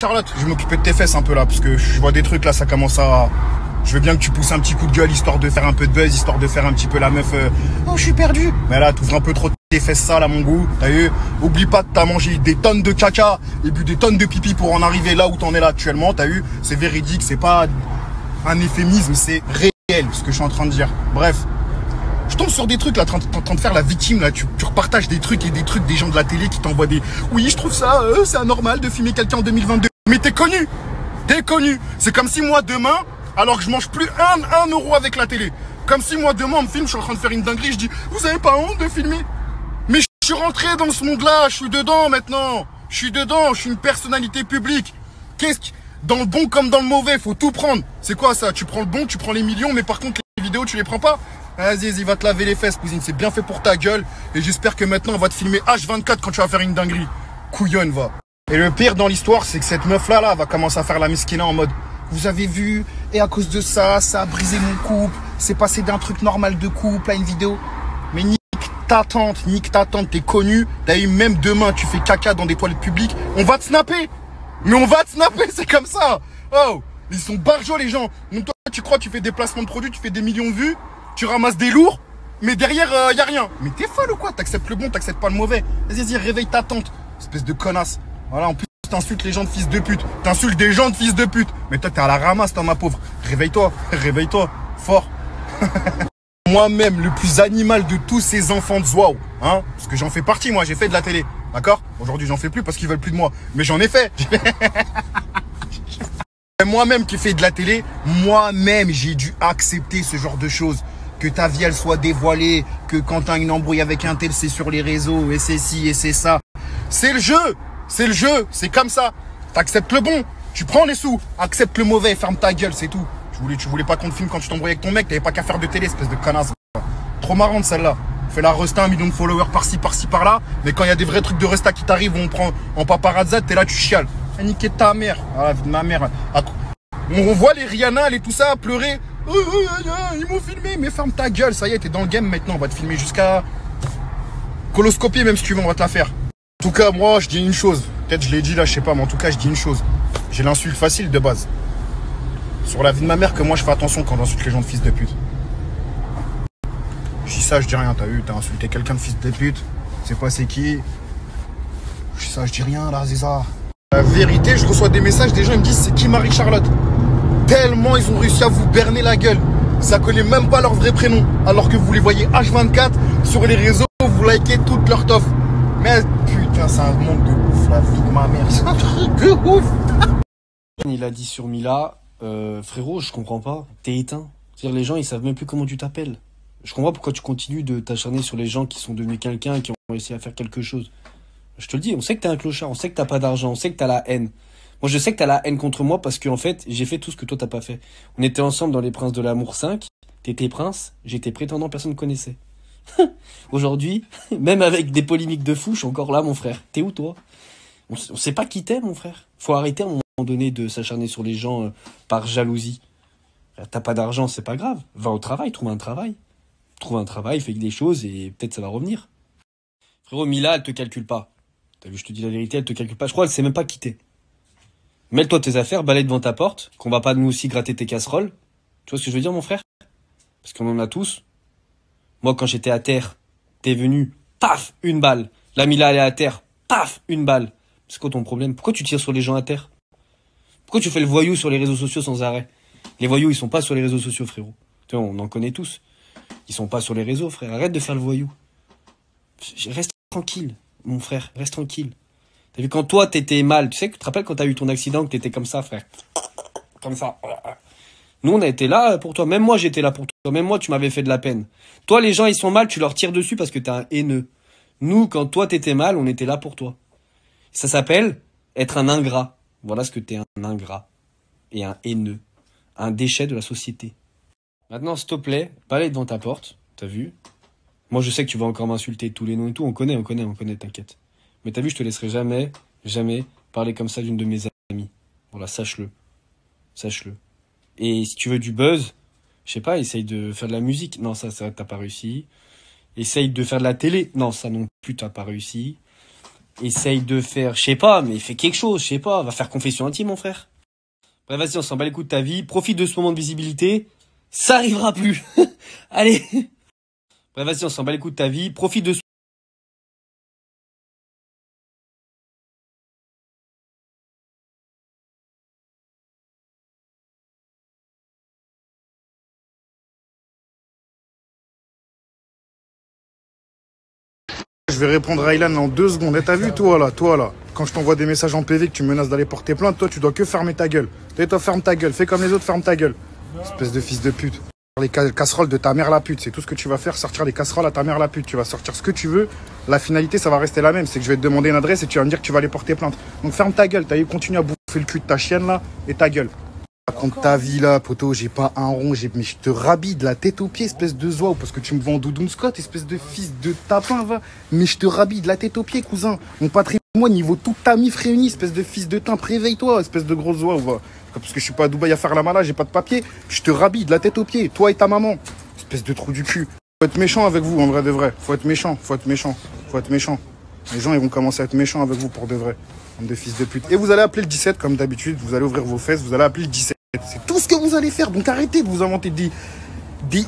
Charlotte, je vais m'occuper de tes fesses un peu là, parce que je vois des trucs là, ça commence à... Je veux bien que tu pousses un petit coup de gueule, histoire de faire un peu de buzz, histoire de faire un petit peu la meuf... Oh, je suis perdu. Mais là, t'ouvres un peu trop tes fesses sales à mon goût, t'as vu? Oublie pas que t'as mangé des tonnes de caca et bu des tonnes de pipi pour en arriver là où t'en es là actuellement, t'as vu? C'est véridique, c'est pas un euphémisme, c'est réel, ce que je suis en train de dire. Bref. Je tombe sur des trucs là, t'es en train de faire la victime là, tu repartages des trucs et des trucs des gens de la télé qui t'envoient des... Oui, je trouve ça, c'est anormal de filmer quelqu'un en 2022. Mais t'es connu. C'est comme si moi demain, alors que je mange plus un euro avec la télé, comme si moi demain on me filme, je suis en train de faire une dinguerie, je dis, vous avez pas honte de filmer? Mais je suis rentré dans ce monde-là, je suis dedans maintenant. Je suis dedans, je suis une personnalité publique. Dans le bon comme dans le mauvais, faut tout prendre. C'est quoi ça? Tu prends le bon, tu prends les millions, mais par contre les vidéos tu les prends pas? Vas-y, va te laver les fesses, cousine, c'est bien fait pour ta gueule. Et j'espère que maintenant on va te filmer H24 quand tu vas faire une dinguerie. Couillonne, va. Et le pire dans l'histoire, c'est que cette meuf-là va commencer à faire la miskina en mode, vous avez vu, et à cause de ça, ça a brisé mon couple. C'est passé d'un truc normal de couple à une vidéo. Mais nique ta tante, t'es connu. T'as eu même demain, tu fais caca dans des toilettes publiques. On va te snapper. Mais on va te snapper, c'est comme ça. Oh, ils sont barjots les gens. Donc toi, tu crois, tu fais des placements de produits, tu fais des millions de vues. Tu ramasses des lourds, mais derrière, y a rien. Mais t'es folle ou quoi? T'acceptes le bon, t'acceptes pas le mauvais. Vas-y, réveille ta tante. Espèce de connasse. Voilà, en plus, t'insultes les gens de fils de pute. T'insultes des gens de fils de pute. Mais toi, t'es à la ramasse, toi, ma pauvre. Réveille-toi, fort. Moi-même, le plus animal de tous ces enfants de Zouao, hein, parce que j'en fais partie, moi, j'ai fait de la télé. D'accord? Aujourd'hui, j'en fais plus parce qu'ils veulent plus de moi. Mais j'en ai fait. Moi-même qui fais de la télé, moi-même, j'ai dû accepter ce genre de choses. Que ta vie, elle soit dévoilée, que quand t'as une embrouille avec un tel, c'est sur les réseaux, et c'est ci, et c'est ça. C'est le jeu, c'est comme ça. T'acceptes le bon, tu prends les sous, accepte le mauvais, ferme ta gueule, c'est tout. Tu voulais pas qu'on te filme quand tu t'embrouillais avec ton mec, t'avais pas qu'à faire de télé, espèce de connasse. Trop marrante celle-là. Fais la resta, 1 million de followers par-ci, par-là, mais quand il y a des vrais trucs de resta qui t'arrivent, on prend en paparazzi, t'es là, tu chiales. Niquer ta mère, ah, ma mère. On voit les Rihanna et tout ça pleurer. Ils m'ont filmé, mais ferme ta gueule, ça y est, t'es dans le game maintenant, on va te filmer jusqu'à coloscopie même si tu veux, on va te la faire. En tout cas, moi, je dis une chose. Peut-être je l'ai dit là, je sais pas, mais en tout cas, je dis une chose. J'ai l'insulte facile de base. Sur la vie de ma mère, que moi, je fais attention quand j'insulte les gens de fils de pute. Je dis ça, je dis rien, t'as vu, t'as insulté quelqu'un de fils de pute. C'est pas c'est qui. Je dis ça, je dis rien là, Zéza. La vérité, je reçois des messages, des gens ils me disent c'est qui Marie-Charlotte. Tellement ils ont réussi à vous berner la gueule. Ça connaît même pas leur vrai prénom. Alors que vous les voyez H24 sur les réseaux, vous likez toute leur toffe. Mais putain, c'est un monde de ouf, la vie de ma mère. C'est un truc de ouf. Il a dit sur Mila, frérot, je comprends pas. T'es éteint. C'est-à-dire les gens, ils savent même plus comment tu t'appelles. Je comprends pourquoi tu continues de t'acharner sur les gens qui sont devenus quelqu'un et qui ont réussi à faire quelque chose. Je te le dis, on sait que t'es un clochard, on sait que t'as pas d'argent, on sait que t'as la haine. Moi, je sais que t'as la haine contre moi parce qu'en fait, j'ai fait tout ce que toi t'as pas fait. On était ensemble dans Les Princes de l'Amour 5. T'étais prince, j'étais prétendant, personne ne connaissait. Aujourd'hui, même avec des polémiques de fou, je suis encore là, mon frère. T'es où, toi? On sait pas qui t'es, mon frère. Faut arrêter à un moment donné de s'acharner sur les gens par jalousie. T'as pas d'argent, c'est pas grave. Va au travail, trouve un travail. Trouve un travail, fais des choses et peut-être ça va revenir. Frérot, Mila, elle te calcule pas. T'as vu, je te dis la vérité, elle te calcule pas. Je crois qu'elle sait même pas quitter. Mêle-toi tes affaires, balaye devant ta porte, qu'on va pas nous aussi gratter tes casseroles. Tu vois ce que je veux dire, mon frère? Parce qu'on en a tous. Moi, quand j'étais à terre, t'es venu, paf, une balle. La Mila, elle est à terre, paf, une balle. C'est quoi ton problème? Pourquoi tu tires sur les gens à terre? Pourquoi tu fais le voyou sur les réseaux sociaux sans arrêt? Les voyous, ils sont pas sur les réseaux sociaux, frérot. Tu vois, on en connaît tous. Ils sont pas sur les réseaux, frère. Arrête de faire le voyou. Reste tranquille, mon frère, reste tranquille. T'as vu, quand toi, t'étais mal, tu te rappelles quand t'as eu ton accident, que t'étais comme ça, frère? Comme ça. Nous, on a été là pour toi. Même moi, j'étais là pour toi. Même moi, tu m'avais fait de la peine. Toi, les gens, ils sont mal, tu leur tires dessus parce que t'es un haineux. Nous, quand toi, t'étais mal, on était là pour toi. Ça s'appelle être un ingrat. Voilà ce que t'es, un ingrat. Et un haineux. Un déchet de la société. Maintenant, s'il te plaît, balaye devant ta porte. T'as vu? Moi, je sais que tu vas encore m'insulter tous les noms et tout. On connaît, t'inquiète. Mais t'as vu, je te laisserai jamais parler comme ça d'une de mes amies. Voilà, sache-le. Et si tu veux du buzz, je sais pas, essaye de faire de la musique. Non, ça, t'as pas réussi. Essaye de faire de la télé. Non, ça non plus, t'as pas réussi. essaye de faire, je sais pas, mais fais quelque chose, je sais pas, va faire confession intime, mon frère. Bref, vas-y, on s'en bat les coups de ta vie, profite de ce moment de visibilité, ça arrivera plus. Allez. Bref, vas-y, on s'en bat les coups de ta vie, profite de ce... Je vais répondre à Ilan en 2 secondes. Et t'as vu, toi là, quand je t'envoie des messages en PV que tu menaces d'aller porter plainte, toi, tu dois que fermer ta gueule. Toi, ferme ta gueule. Fais comme les autres, ferme ta gueule. Espèce de fils de pute. Les casseroles de ta mère la pute, c'est tout ce que tu vas faire, sortir les casseroles à ta mère la pute. Tu vas sortir ce que tu veux. La finalité, ça va rester la même. C'est que je vais te demander une adresse et tu vas me dire que tu vas aller porter plainte. Donc ferme ta gueule. T'as eu, continue à bouffer le cul de ta chienne là et ta gueule. Raconte ta vie là, poto, j'ai pas un rond, mais je te rabille de la tête aux pieds, espèce de zouave, parce que tu me vends Doudoune Scott, espèce de fils de tapin, va. Mais je te rabille de la tête aux pieds, cousin. Mon patrimoine, il vaut toute ta mif réunie, espèce de fils de timbre, réveille-toi, espèce de gros zouave, va. Parce que je suis pas à Dubaï à faire la malade, j'ai pas de papier, je te rabille de la tête aux pieds, toi et ta maman. Espèce de trou du cul. Faut être méchant avec vous, en vrai de vrai. Faut être méchant. Les gens, ils vont commencer à être méchants avec vous pour de vrai. Comme des fils de pute. Et vous allez appeler le 17, comme d'habitude, vous allez ouvrir vos fesses, vous allez appeler le 17. C'est tout ce que vous allez faire, donc arrêtez de vous inventer des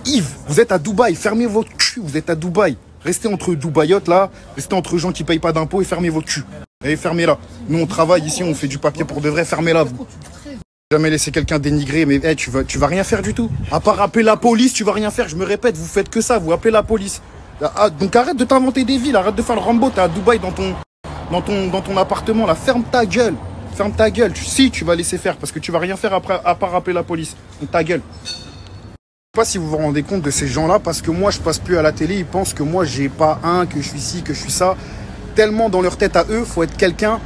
Yves. Vous êtes à Dubaï, fermez votre cul, vous êtes à Dubaï. Restez entre Dubaïotes là, restez entre gens qui payent pas d'impôts et fermez votre cul. Et fermez-la. Nous on travaille ici, on fait du papier pour de vrai, fermez-la vous. Jamais laisser quelqu'un dénigrer, mais hey, tu vas rien faire du tout. À part appeler la police, tu vas rien faire, je me répète, vous faites que ça, vous appelez la police. Ah, donc arrête de t'inventer des villes, arrête de faire le Rambo, t'es à Dubaï dans ton appartement là, ferme ta gueule. Ferme ta gueule. Si, tu vas laisser faire parce que tu vas rien faire après à part appeler la police. Donc ta gueule. Je sais pas si vous vous rendez compte de ces gens-là parce que moi je passe plus à la télé. Ils pensent que moi j'ai pas que je suis ci, que je suis ça. Tellement dans leur tête à eux, faut être quelqu'un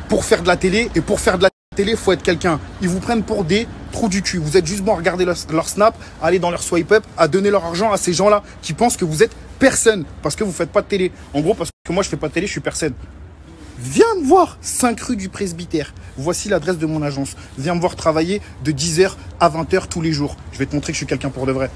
pour faire de la télé. Et pour faire de la télé, faut être quelqu'un. Ils vous prennent pour des trous du cul. Vous êtes juste bon à regarder leur snap, à aller dans leur swipe up, à donner leur argent à ces gens-là qui pensent que vous êtes personne parce que vous faites pas de télé. En gros, parce que moi je fais pas de télé, je suis personne. Viens me voir, 5 rue du Presbytère. Voici l'adresse de mon agence. Viens me voir travailler de 10h à 20h tous les jours. Je vais te montrer que je suis quelqu'un pour de vrai.